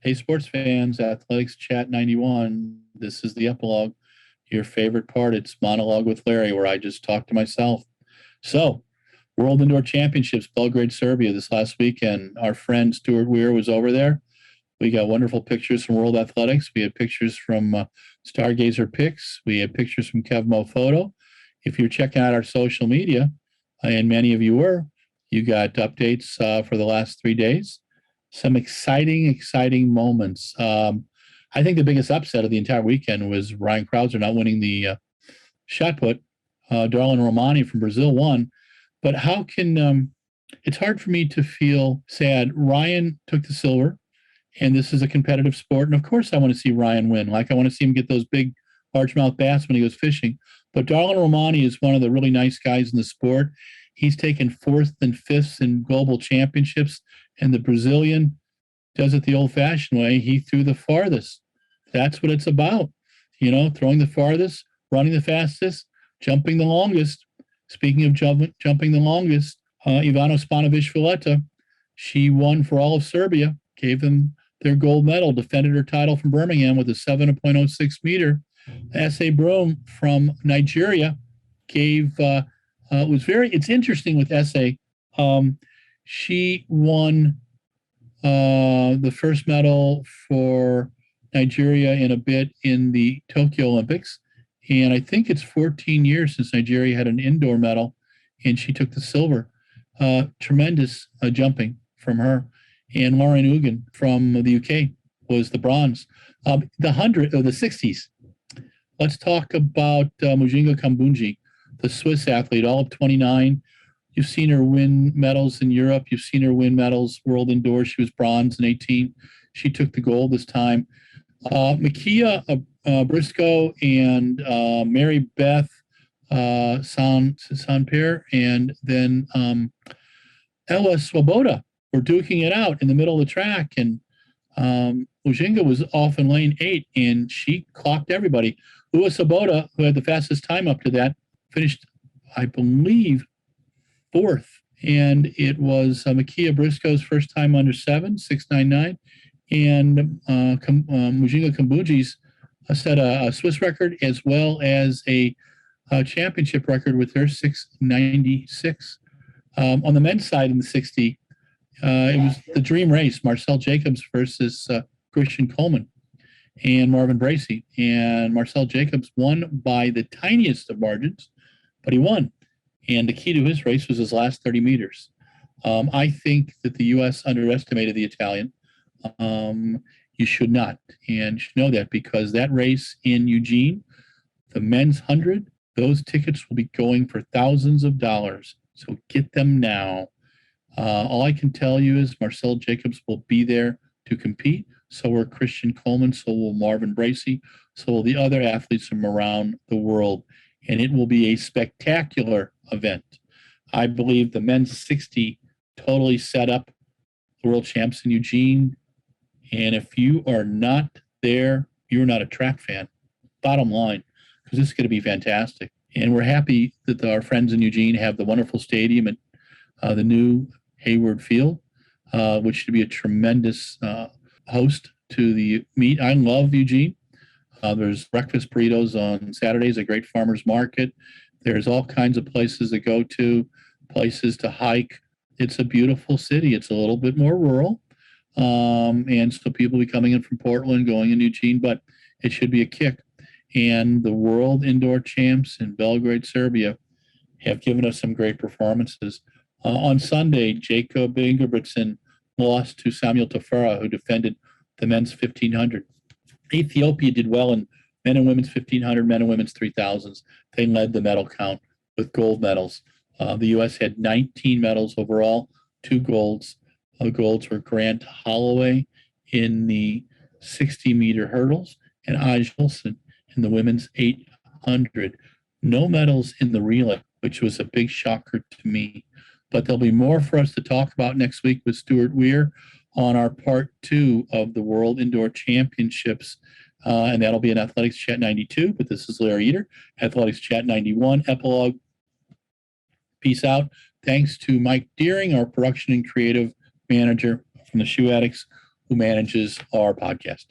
Hey, sports fans, Athletics Chat 91. This is the epilogue, your favorite part. It's Monologue with Larry, where I just talk to myself. So, World Indoor Championships, Belgrade, Serbia, this last weekend. Our friend Stuart Weir was over there. We got wonderful pictures from World Athletics. We had pictures from Stargazer Pics. We had pictures from Kevmo Photo. If you're checking out our social media, and many of you were, you got updates for the last 3 days. Some exciting moments. I think the biggest upset of the entire weekend was Ryan Crouser not winning the shot put. Darlan Romani from Brazil won. But how can it's hard for me to feel sad. Ryan took the silver, and this is a competitive sport. And of course, I want to see Ryan win. Like, I want to see him get those big largemouth bass when he goes fishing. But Darlan Romani is one of the really nice guys in the sport. He's taken 4th and 5th in global championships. And the Brazilian does it the old-fashioned way. He threw the farthest. That's what it's about. You know, throwing the farthest, running the fastest, jumping the longest. Speaking of jumping the longest, Ivana Spanovic-Valletta, she won for all of Serbia, gave them their gold medal, defended her title from Birmingham with a 7.06 meter. S.A. Broom from Nigeria gave, it's interesting with S.A. She won the first medal for Nigeria in a bit in the Tokyo Olympics. And I think it's 14 years since Nigeria had an indoor medal, and she took the silver. Tremendous jumping from her. And Lauren Ugan from the UK was the bronze. The 60s. Let's talk about Mujinga Kambunji, the Swiss athlete, all of 29. You've seen her win medals in Europe. You've seen her win medals world indoor. She was bronze in 18. She took the gold this time. Makia Briscoe and Mary Beth Sanpierre, and then Ella Swoboda were duking it out in the middle of the track. And Mujinga was off in lane 8, and she clocked everybody. Ua Swoboda, who had the fastest time up to that, finished, I believe, 4th, and it was Makia Briscoe's first time under 6.99, and Mujinga Kambunji's set a Swiss record as well as a championship record with her 6.96. On the men's side in the 60, it was the dream race: Marcel Jacobs versus Christian Coleman and Marvin Bracey, and Marcel Jacobs won by the tiniest of margins, but he won. And the key to his race was his last 30 meters. I think that the U.S. underestimated the Italian. You should not. And you should know that, because that race in Eugene, the men's 100, those tickets will be going for thousands of dollars. So get them now. All I can tell you is Marcel Jacobs will be there to compete. So will Christian Coleman. So will Marvin Bracey. So will the other athletes from around the world. And it will be a spectacular event. I believe the men's 60 totally set up the world champs in Eugene. And if you are not there, you're not a track fan. Bottom line, because this is going to be fantastic. And we're happy that our friends in Eugene have the wonderful stadium and the new Hayward Field, which should be a tremendous host to the meet. I love Eugene. There's breakfast burritos on Saturdays, a great farmer's market. There's all kinds of places to go to, places to hike. It's a beautiful city. It's a little bit more rural. And so people will be coming in from Portland, going in Eugene, but it should be a kick. And the world indoor champs in Belgrade, Serbia have given us some great performances. On Sunday, Jacob Ingebrigtsen lost to Samuel Tafara, who defended the men's 1500. Ethiopia did well in men and women's 1500, men and women's 3000s. They led the medal count with gold medals. The U.S. had 19 medals overall, 2 golds. The golds were Grant Holloway in the 60-meter hurdles and Aj Olsen in the women's 800. No medals in the relay, which was a big shocker to me. But there'll be more for us to talk about next week with Stuart Weir on our part 2 of the World Indoor Championships. And that'll be in Athletics Chat 92. But this is Larry Eater, Athletics Chat 91, Epilogue. Peace out. Thanks to Mike Deering, our production and creative manager from the Shoe Addicts, who manages our podcast.